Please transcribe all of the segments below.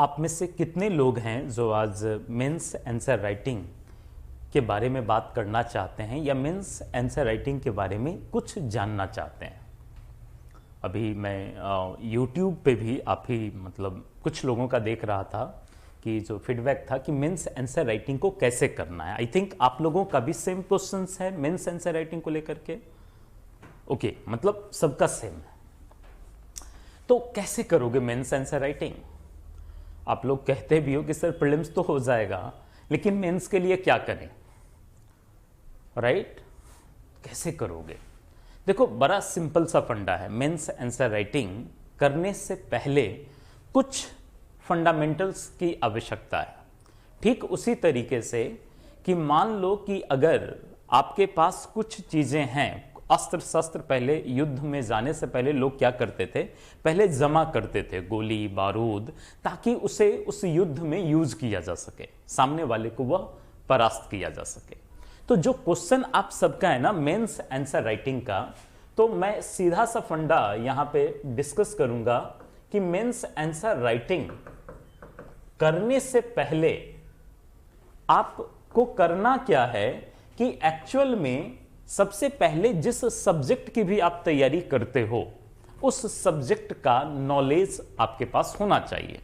आप में से कितने लोग हैं जो आज मेंस आंसर राइटिंग के बारे में बात करना चाहते हैं या मेंस आंसर राइटिंग के बारे में कुछ जानना चाहते हैं? अभी मैं YouTube पे भी आप ही मतलब कुछ लोगों का देख रहा था कि जो फीडबैक था कि मेंस आंसर राइटिंग को कैसे करना है। आई थिंक आप लोगों का भी सेम क्वेश्चंस है मेंस आंसर राइटिंग को लेकर के। ओके, मतलब सबका सेम है। तो कैसे करोगे मेंस आंसर राइटिंग? आप लोग कहते भी हो कि सर प्रीलिम्स तो हो जाएगा, लेकिन मेंस के लिए क्या करें, राइट? कैसे करोगे? देखो, बड़ा सिंपल सा फंडा है। मेंस आंसर राइटिंग करने से पहले कुछ फंडामेंटल्स की आवश्यकता है। ठीक उसी तरीके से कि मान लो कि अगर आपके पास कुछ चीजें हैं, अस्त्र शस्त्र, पहले युद्ध में जाने से पहले लोग क्या करते थे, पहले जमा करते थे गोली बारूद, ताकि उसे उस युद्ध में यूज किया जा सके, सामने वाले को वह परास्त किया जा सके। तो जो क्वेश्चन आप सबका है ना मेंस आंसर राइटिंग का, तो मैं सीधा सा फंडा यहां पे डिस्कस करूंगा कि मेंस आंसर राइटिंग करने से पहले आपको करना क्या है कि एक्चुअल में सबसे पहले जिस सब्जेक्ट की भी आप तैयारी करते हो उस सब्जेक्ट का नॉलेज आपके पास होना चाहिए।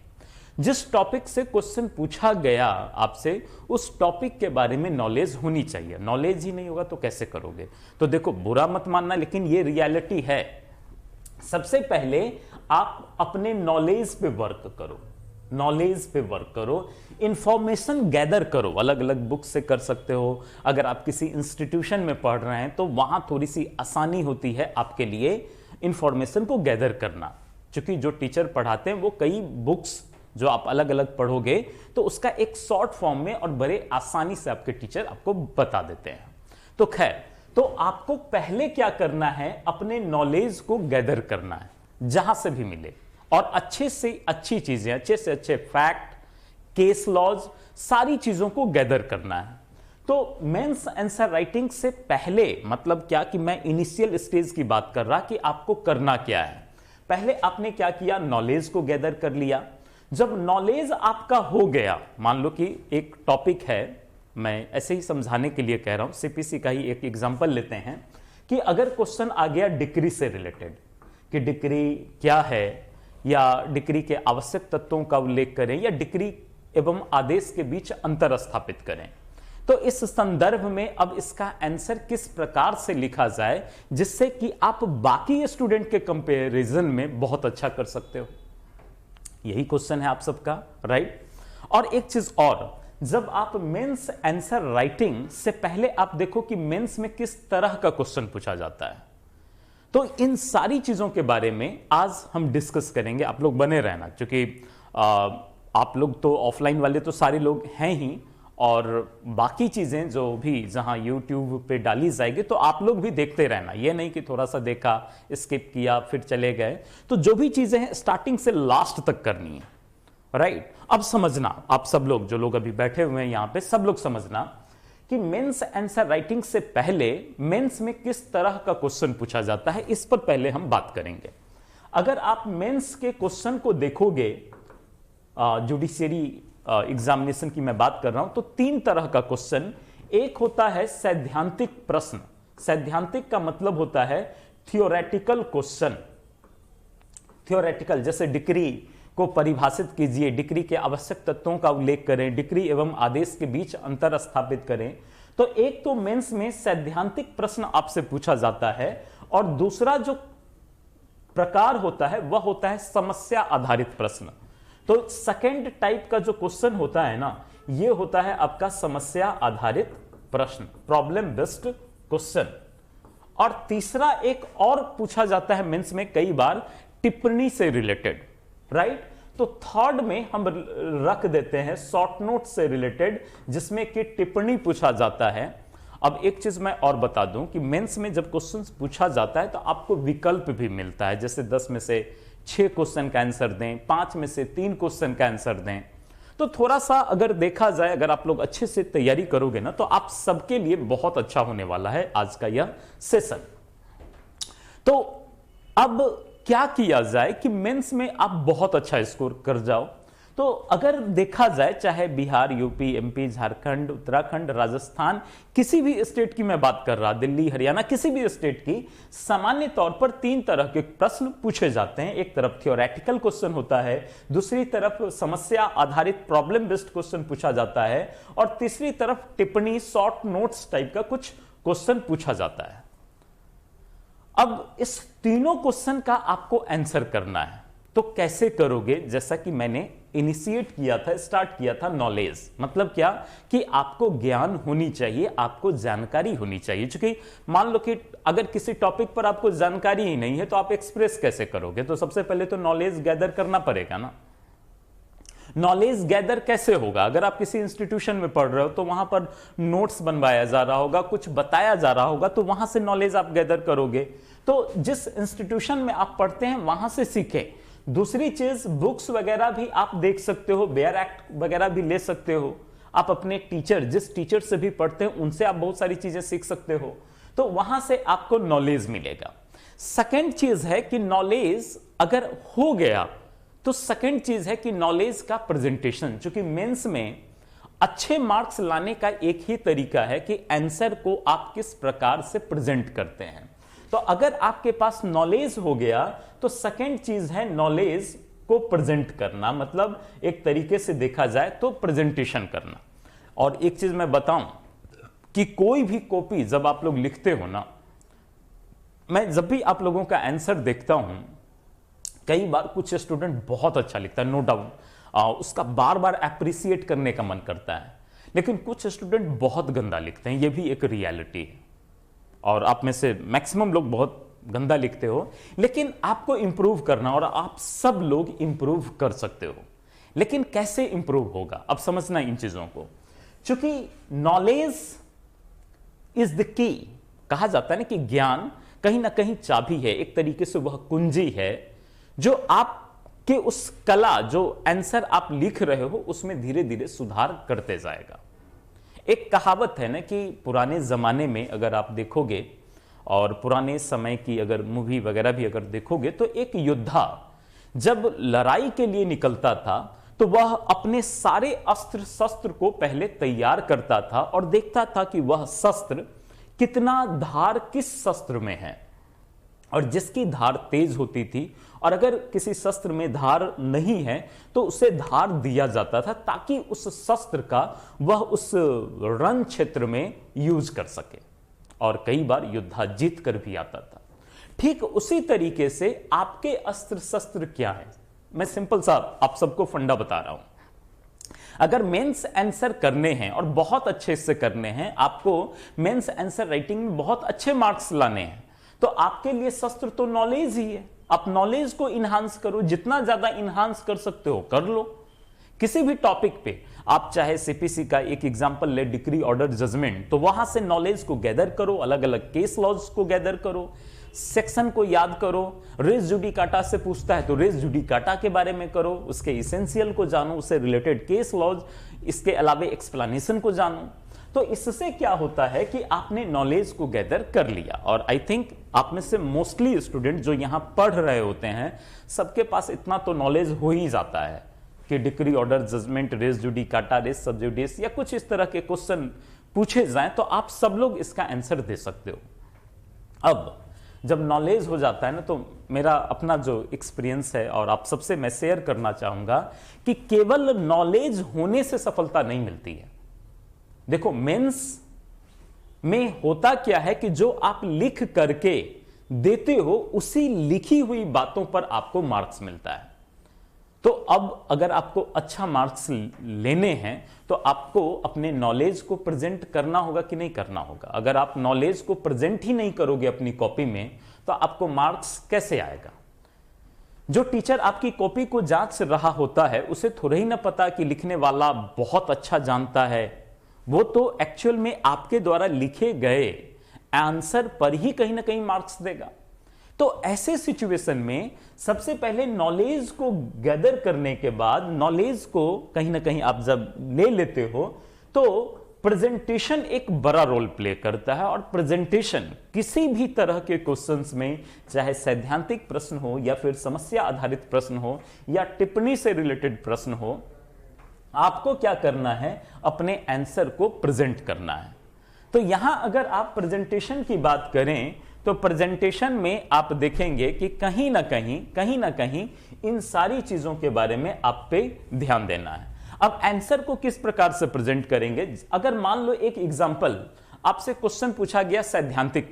जिस टॉपिक से क्वेश्चन पूछा गया आपसे, उस टॉपिक के बारे में नॉलेज होनी चाहिए। नॉलेज ही नहीं होगा तो कैसे करोगे? तो देखो, बुरा मत मानना, लेकिन ये रियलिटी है। सबसे पहले आप अपने नॉलेज पे वर्क करो, नॉलेज पे वर्क करो, इंफॉर्मेशन गैदर करो। अलग अलग बुक से कर सकते हो। अगर आप किसी इंस्टीट्यूशन में पढ़ रहे हैं तो वहां थोड़ी सी आसानी होती है आपके लिए इंफॉर्मेशन को गैदर करना, क्योंकि जो टीचर पढ़ाते हैं वो कई बुक्स जो आप अलग अलग पढ़ोगे तो उसका एक शॉर्ट फॉर्म में और बड़े आसानी से आपके टीचर आपको बता देते हैं। तो खैर, तो आपको पहले क्या करना है, अपने नॉलेज को गैदर करना है जहां से भी मिले, और अच्छे से अच्छी चीजें, अच्छे से अच्छे फैक्ट, केस लॉज, सारी चीजों को गैदर करना है। तो मेंस आंसर राइटिंग से पहले मतलब क्या कि मैं इनिशियल स्टेज की बात कर रहा कि आपको करना क्या है। पहले आपने क्या किया, नॉलेज को गैदर कर लिया। जब नॉलेज आपका हो गया, मान लो कि एक टॉपिक है, मैं ऐसे ही समझाने के लिए कह रहा हूं, सीपीसी का ही एक एग्जांपल लेते हैं कि अगर क्वेश्चन आ गया डिक्री से रिलेटेड कि डिक्री क्या है, या डिक्री के आवश्यक तत्वों का उल्लेख करें, या डिक्री एवं आदेश के बीच अंतर स्थापित करें, तो इस संदर्भ में अब इसका आंसर किस प्रकार से लिखा जाए जिससे कि आप बाकी स्टूडेंट के कंपैरिजन में बहुत अच्छा कर सकते हो। यही क्वेश्चन है आप सबका, राइट? और एक चीज और, जब आप मेंस आंसर राइटिंग से पहले आप देखो कि मेंस में किस तरह का क्वेश्चन पूछा जाता है, तो इन सारी चीजों के बारे में आज हम डिस्कस करेंगे। आप लोग बने रहना, क्योंकि आप लोग तो ऑफलाइन वाले तो सारे लोग हैं ही, और बाकी चीजें जो भी जहां YouTube पे डाली जाएगी तो आप लोग भी देखते रहना। ये नहीं कि थोड़ा सा देखा, स्किप किया, फिर चले गए। तो जो भी चीजें हैं स्टार्टिंग से लास्ट तक करनी है, राइट? अब समझना, आप सब लोग जो लोग अभी बैठे हुए हैं यहां पे, सब लोग समझना कि मेंस आंसर राइटिंग से पहले मेंस में किस तरह का क्वेश्चन पूछा जाता है, इस पर पहले हम बात करेंगे। अगर आप मेंस के क्वेश्चन को देखोगे, जुडिशियरी एग्जामिनेशन की मैं बात कर रहा हूं, तो 3 तरह का क्वेश्चन। एक होता है सैद्धांतिक प्रश्न। सैद्धांतिक का मतलब होता है थियोरेटिकल क्वेश्चन। थियोरेटिकल, जैसे डिक्री को परिभाषित कीजिए, डिक्री के आवश्यक तत्वों का उल्लेख करें, डिक्री एवं आदेश के बीच अंतर स्थापित करें। तो एक तो मेंस में सैद्धांतिक प्रश्न आपसे पूछा जाता है, और दूसरा जो प्रकार होता है वह होता है समस्या आधारित प्रश्न। तो सेकेंड टाइप का जो क्वेश्चन होता है ना, यह होता है आपका समस्या आधारित प्रश्न, प्रॉब्लम बेस्ड क्वेश्चन। और तीसरा एक और पूछा जाता है मेंस में कई बार, टिप्पणी से रिलेटेड, राइट? तो थर्ड में हम रख देते हैं शॉर्ट नोट से रिलेटेड, जिसमें कि टिप्पणी पूछा जाता है। अब एक चीज मैं और बता दूं कि मेंस में जब क्वेश्चन पूछा जाता है तो आपको विकल्प भी मिलता है, जैसे 10 में से 6 क्वेश्चन का आंसर दें, 5 में से 3 क्वेश्चन का आंसर दें। तो थोड़ा सा अगर देखा जाए, अगर आप लोग अच्छे से तैयारी करोगे ना, तो आप सबके लिए बहुत अच्छा होने वाला है आज का यह सेशन। तो अब क्या किया जाए कि मेंस में आप बहुत अच्छा स्कोर कर जाओ, तो अगर देखा जाए, चाहे बिहार, यूपी, एमपी, झारखंड, उत्तराखंड, राजस्थान, किसी भी स्टेट की मैं बात कर रहा, दिल्ली, हरियाणा, किसी भी स्टेट की, सामान्य तौर पर 3 तरह के प्रश्न पूछे जाते हैं। एक तरफ थ्योरेटिकल क्वेश्चन होता है, दूसरी तरफ समस्या आधारित प्रॉब्लम बेस्ड क्वेश्चन पूछा जाता है, और तीसरी तरफ टिप्पणी, शॉर्ट नोट्स टाइप का कुछ क्वेश्चन पूछा जाता है। अब इस तीनों क्वेश्चन का आपको आंसर करना है, तो कैसे करोगे? जैसा कि मैंने इनिशिएट किया था, स्टार्ट किया था, नॉलेज मतलब क्या कि आपको ज्ञान होनी चाहिए, आपको जानकारी होनी चाहिए। क्योंकि मान लो कि अगर किसी टॉपिक पर आपको जानकारी ही नहीं है तो आप एक्सप्रेस कैसे करोगे? तो सबसे पहले तो नॉलेज गैदर करना पड़ेगा ना। नॉलेज गैदर कैसे होगा? अगर आप किसी इंस्टीट्यूशन में पढ़ रहे हो तो वहां पर नोट्स बनवाया जा रहा होगा, कुछ बताया जा रहा होगा, तो वहां से नॉलेज आप गैदर करोगे। तो जिस इंस्टीट्यूशन में आप पढ़ते हैं वहां से सीखें। दूसरी चीज, बुक्स वगैरह भी आप देख सकते हो, बेयर एक्ट वगैरह भी ले सकते हो। आप अपने टीचर, जिस टीचर से भी पढ़ते हैं उनसे आप बहुत सारी चीजें सीख सकते हो, तो वहां से आपको नॉलेज मिलेगा। सेकेंड चीज है कि नॉलेज अगर हो गया तो सेकेंड चीज है कि नॉलेज का प्रेजेंटेशन। क्योंकि मेंस में अच्छे मार्क्स लाने का एक ही तरीका है कि आंसर को आप किस प्रकार से प्रेजेंट करते हैं। तो अगर आपके पास नॉलेज हो गया तो सेकेंड चीज है नॉलेज को प्रेजेंट करना, मतलब एक तरीके से देखा जाए तो प्रेजेंटेशन करना। और एक चीज मैं बताऊं कि कोई भी कॉपी जब आप लोग लिखते हो ना, मैं जब भी आप लोगों का आंसर देखता हूं, कई बार कुछ स्टूडेंट बहुत अच्छा लिखता है, नो डाउट, उसका बार बार अप्रिशिएट करने का मन करता है, लेकिन कुछ स्टूडेंट बहुत गंदा लिखते हैं, ये भी एक रियलिटी है। और आप में से मैक्सिमम लोग बहुत गंदा लिखते हो, लेकिन आपको इंप्रूव करना, और आप सब लोग इंप्रूव कर सकते हो। लेकिन कैसे इंप्रूव होगा, अब समझना इन चीजों को। क्योंकि नॉलेज इज द की, कहा जाता है ना कि ज्ञान कहीं ना कहीं चाबी है, एक तरीके से वह कुंजी है जो आपके उस कला, जो आंसर आप लिख रहे हो उसमें धीरे धीरे सुधार करते जाएगा। एक कहावत है ना कि पुराने जमाने में अगर आप देखोगे और पुराने समय की अगर मूवी वगैरह भी अगर देखोगे, तो एक योद्धा जब लड़ाई के लिए निकलता था तो वह अपने सारे अस्त्र शस्त्र को पहले तैयार करता था और देखता था कि वह शस्त्र कितना धार किस शस्त्र में है, और जिसकी धार तेज होती थी, और अगर किसी शस्त्र में धार नहीं है तो उसे धार दिया जाता था ताकि उस शस्त्र का वह उस रण क्षेत्र में यूज कर सके, और कई बार योद्धा जीत कर भी आता था। ठीक उसी तरीके से आपके अस्त्र शस्त्र क्या है, मैं सिंपल सा आप सबको फंडा बता रहा हूं। अगर मेंस आंसर करने हैं और बहुत अच्छे से करने हैं, आपको मेंस आंसर राइटिंग में बहुत अच्छे मार्क्स लाने हैं, तो आपके लिए शस्त्र तो नॉलेज ही है। आप नॉलेज को इन्हांस करो, जितना ज्यादा इन्हांस कर सकते हो कर लो। किसी भी टॉपिक पे आप चाहे सीपीसी का एक एग्जांपल ले, डिक्री ऑर्डर जजमेंट, तो वहां से नॉलेज को गैदर करो, अलग अलग केस लॉज को गैदर करो, सेक्शन को याद करो। रेस जुडिकाटा से पूछता है तो रेस जुडिकाटा के बारे में करो, उसके इसेंशियल को जानो, उससे रिलेटेड केस लॉज, इसके अलावा एक्सप्लेनेशन को जानो। तो इससे क्या होता है कि आपने नॉलेज को गैदर कर लिया। और आई थिंक आप में से मोस्टली स्टूडेंट जो यहां पढ़ रहे होते हैं, सबके पास इतना तो नॉलेज हो ही जाता है कि decree order judgment, res judicata, res subjudice या कुछ इस तरह के क्वेश्चन पूछे जाएं तो आप सब लोग इसका आंसर दे सकते हो। अब जब नॉलेज हो जाता है ना, तो मेरा अपना जो एक्सपीरियंस है और आप सबसे मैं शेयर करना चाहूंगा कि केवल नॉलेज होने से सफलता नहीं मिलती है। देखो, मेंस में होता क्या है कि जो आप लिख करके देते हो उसी लिखी हुई बातों पर आपको मार्क्स मिलता है। तो अब अगर आपको अच्छा मार्क्स लेने हैं तो आपको अपने नॉलेज को प्रेजेंट करना होगा कि नहीं करना होगा। अगर आप नॉलेज को प्रेजेंट ही नहीं करोगे अपनी कॉपी में तो आपको मार्क्स कैसे आएगा? जो टीचर आपकी कॉपी को जांच रहा होता है उसे थोड़ा ही ना पता कि लिखने वाला बहुत अच्छा जानता है, वो तो एक्चुअल में आपके द्वारा लिखे गए आंसर पर ही कहीं ना कहीं मार्क्स देगा। तो ऐसे सिचुएशन में सबसे पहले नॉलेज को गैदर करने के बाद, नॉलेज को कहीं ना कहीं आप जब ले लेते हो तो प्रेजेंटेशन एक बड़ा रोल प्ले करता है और प्रेजेंटेशन किसी भी तरह के क्वेश्चंस में, चाहे सैद्धांतिक प्रश्न हो या फिर समस्या आधारित प्रश्न हो या टिप्पणी से रिलेटेड प्रश्न हो, आपको क्या करना है, अपने आंसर को प्रेजेंट करना है। तो यहां अगर आप प्रेजेंटेशन की बात करें तो प्रेजेंटेशन में आप देखेंगे कि कहीं ना कहीं इन सारी चीजों के बारे में आप पे ध्यान देना है। अब आंसर को किस प्रकार से प्रेजेंट करेंगे, अगर मान लो एक एग्जांपल आपसे क्वेश्चन पूछा गया सैद्धांतिक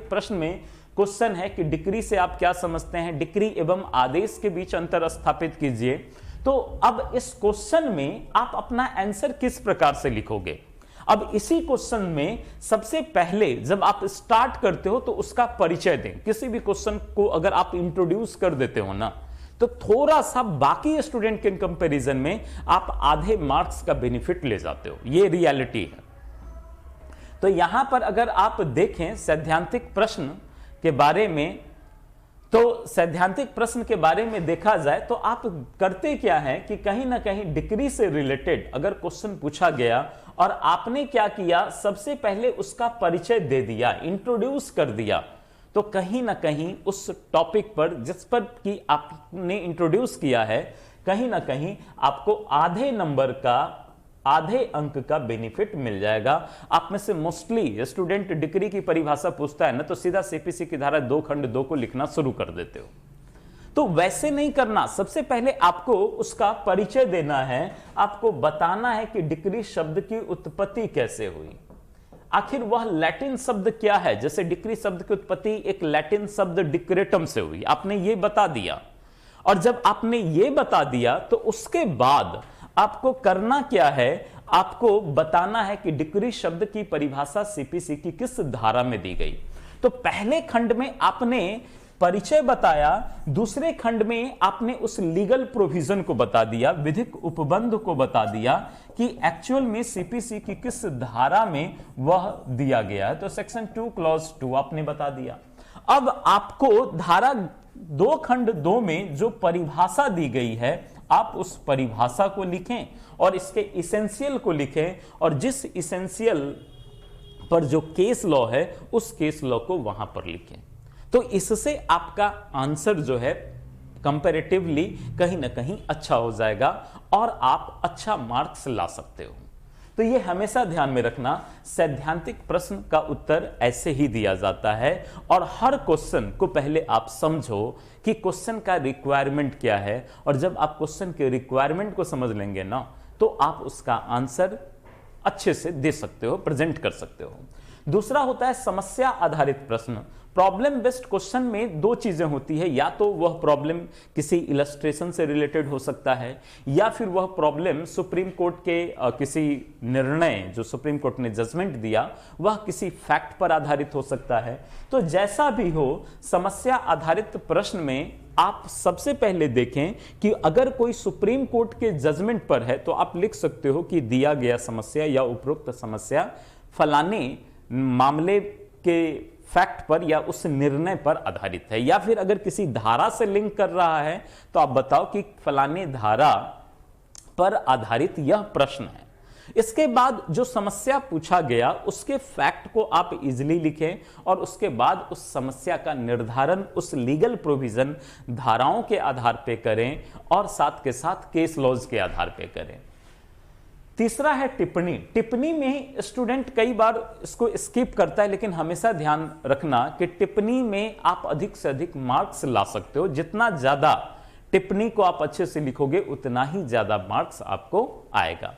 प्रश्न में क्वेश्चन है कि डिक्री से आप क्या समझते हैं, डिक्री एवं आदेश के बीच अंतर स्थापित कीजिए। तो अब इस क्वेश्चन में आप अपना आंसर किस प्रकार से लिखोगे। अब इसी क्वेश्चन में सबसे पहले जब आप स्टार्ट करते हो तो उसका परिचय दें। किसी भी क्वेश्चन को अगर आप इंट्रोड्यूस कर देते हो ना, तो थोड़ा सा बाकी स्टूडेंट के कंपैरिजन में आप आधे मार्क्स का बेनिफिट ले जाते हो, ये रियलिटी है। तो यहां पर अगर आप देखें सैद्धांतिक प्रश्न के बारे में, तो सैद्धांतिक प्रश्न के बारे में देखा जाए तो आप करते क्या है कि कहीं ना कहीं डिग्री से रिलेटेड अगर क्वेश्चन पूछा गया और आपने क्या किया, सबसे पहले उसका परिचय दे दिया, इंट्रोड्यूस कर दिया, तो कहीं ना कहीं उस टॉपिक पर जिस पर कि आपने इंट्रोड्यूस किया है, कहीं ना कहीं आपको आधे अंक का बेनिफिट मिल जाएगा। आप में से मोस्टली स्टूडेंट डिग्री की परिभाषा पूछता है ना, तो सीधा सीपीसी की धारा 2 खंड 2 को लिखना शुरू कर देते हो। तो वैसे नहीं करना, सबसे पहले आपको उसका परिचय देना है, आपको बताना है कि डिक्री शब्द की उत्पत्ति कैसे हुई, आखिर वह लैटिन शब्द क्या है। जैसे डिक्री शब्द की उत्पत्ति एक लैटिन शब्द डिक्रेटम से हुई, आपने ये बता दिया। और जब आपने ये बता दिया तो उसके बाद आपको करना क्या है, आपको बताना है कि डिक्री शब्द की परिभाषा सीपीसी की किस धारा में दी गई। तो पहले खंड में आपने परिचय बताया, दूसरे खंड में आपने उस लीगल प्रोविजन को बता दिया, विधिक उपबंध को बता दिया कि एक्चुअल में सीपीसी की किस धारा में वह दिया गया है। तो सेक्शन 2 क्लॉज 2 आपने बता दिया। अब आपको धारा 2 खंड 2 में जो परिभाषा दी गई है, आप उस परिभाषा को लिखें और इसके इसेंशियल को लिखें, और जिस इसेंशियल पर जो केस लॉ है उस केस लॉ को वहां पर लिखें। तो इससे आपका आंसर जो है कंपैरेटिवली कहीं ना कहीं अच्छा हो जाएगा और आप अच्छा मार्क्स ला सकते हो। तो ये हमेशा ध्यान में रखना, सैद्धांतिक प्रश्न का उत्तर ऐसे ही दिया जाता है और हर क्वेश्चन को पहले आप समझो कि क्वेश्चन का रिक्वायरमेंट क्या है, और जब आप क्वेश्चन के रिक्वायरमेंट को समझ लेंगे ना, तो आप उसका आंसर अच्छे से दे सकते हो, प्रेजेंट कर सकते हो। दूसरा होता है समस्या आधारित प्रश्न। प्रॉब्लम बेस्ड क्वेश्चन में 2 चीजें होती है, या तो वह प्रॉब्लम किसी इलस्ट्रेशन से रिलेटेड हो सकता है, या फिर वह प्रॉब्लम सुप्रीम कोर्ट के किसी निर्णय, जो सुप्रीम कोर्ट ने जजमेंट दिया, वह किसी फैक्ट पर आधारित हो सकता है। तो जैसा भी हो, समस्या आधारित प्रश्न में आप सबसे पहले देखें कि अगर कोई सुप्रीम कोर्ट के जजमेंट पर है तो आप लिख सकते हो कि दिया गया समस्या या उपरोक्त समस्या फलाने मामले के फैक्ट पर या उस निर्णय पर आधारित है। या फिर अगर किसी धारा से लिंक कर रहा है तो आप बताओ कि फलाने धारा पर आधारित यह प्रश्न है। इसके बाद जो समस्या पूछा गया उसके फैक्ट को आप इजीली लिखें और उसके बाद उस समस्या का निर्धारण उस लीगल प्रोविजन धाराओं के आधार पे करें और साथ के साथ केस लॉज के आधार पे करें। तीसरा है टिप्पणी। टिप्पणी में स्टूडेंट कई बार इसको स्किप करता है, लेकिन हमेशा ध्यान रखना कि टिप्पणी में आप अधिक से अधिक मार्क्स ला सकते हो। जितना ज्यादा टिप्पणी को आप अच्छे से लिखोगे उतना ही ज्यादा मार्क्स आपको आएगा।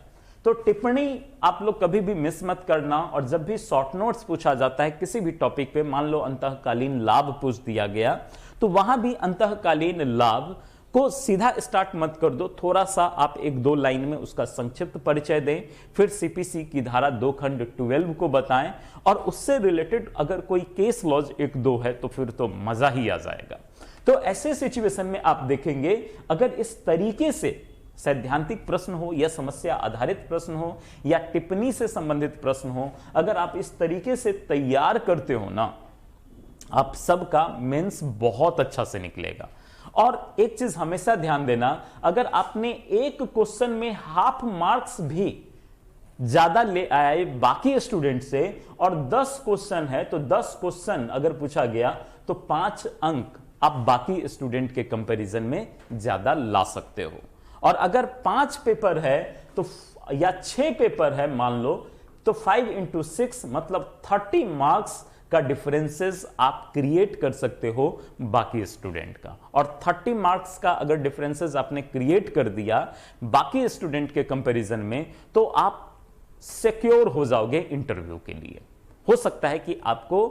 तो टिप्पणी आप लोग कभी भी मिस मत करना। और जब भी शॉर्ट नोट्स पूछा जाता है किसी भी टॉपिक पे, मान लो अंतःकालीन लाभ पूछ दिया गया, तो वहां भी अंतःकालीन लाभ को सीधा स्टार्ट मत कर दो, थोड़ा सा आप 1-2 लाइन में उसका संक्षिप्त परिचय दें, फिर सीपीसी की धारा 2 खंड 12 को बताएं और उससे रिलेटेड अगर कोई केस लॉज 1-2 है तो फिर तो मजा ही आ जाएगा। तो ऐसे सिचुएशन में आप देखेंगे अगर इस तरीके से सैद्धांतिक प्रश्न हो या समस्या आधारित प्रश्न हो या टिप्पणी से संबंधित प्रश्न हो, अगर आप इस तरीके से तैयार करते हो ना, आप सबका मेंस बहुत अच्छा से निकलेगा। और एक चीज हमेशा ध्यान देना, अगर आपने एक क्वेश्चन में हाफ मार्क्स भी ज्यादा ले आए बाकी स्टूडेंट से, और 10 क्वेश्चन है तो 10 क्वेश्चन अगर पूछा गया तो 5 अंक आप बाकी स्टूडेंट के कंपैरिजन में ज्यादा ला सकते हो। और अगर 5 पेपर है तो या 6 पेपर है मान लो, तो 5 into 6 मतलब 30 मार्क्स का डिफरेंसेस आप क्रिएट कर सकते हो बाकी स्टूडेंट का। और 30 मार्क्स का अगर डिफरेंसेस आपने क्रिएट कर दिया बाकी स्टूडेंट के कंपैरिजन में, तो आप सिक्योर हो जाओगे इंटरव्यू के लिए। हो सकता है कि आपको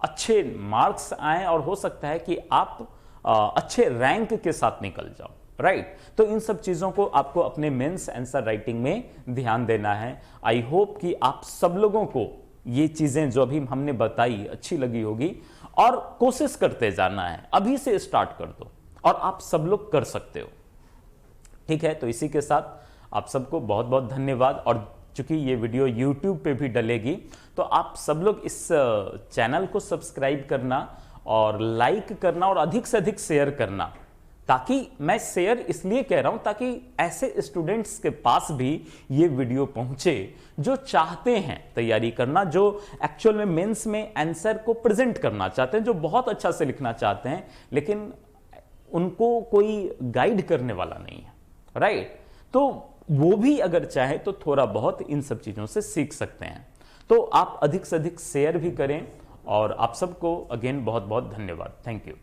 अच्छे मार्क्स आए और हो सकता है कि आप अच्छे रैंक के साथ निकल जाओ, राइट। तो इन सब चीजों को आपको अपने मेंस आंसर राइटिंग में ध्यान देना है। आई होप कि आप सब लोगों को ये चीजें जो अभी हमने बताई अच्छी लगी होगी, और कोशिश करते जाना है, अभी से स्टार्ट कर दो और आप सब लोग कर सकते हो। ठीक है, तो इसी के साथ आप सबको बहुत बहुत धन्यवाद। और चूंकि ये वीडियो YouTube पे भी डलेगी, तो आप सब लोग इस चैनल को सब्सक्राइब करना और लाइक करना और अधिक से अधिक शेयर करना, ताकि मैं शेयर इसलिए कह रहा हूं ताकि ऐसे स्टूडेंट्स के पास भी ये वीडियो पहुंचे जो चाहते हैं तैयारी करना, जो एक्चुअल में मेंस में आंसर को प्रेजेंट करना चाहते हैं, जो बहुत अच्छा से लिखना चाहते हैं, लेकिन उनको कोई गाइड करने वाला नहीं है, राइट। तो वो भी अगर चाहे तो थोड़ा बहुत इन सब चीजों से सीख सकते हैं। तो आप अधिक से अधिक शेयर भी करें, और आप सबको अगेन बहुत बहुत धन्यवाद। Thank you.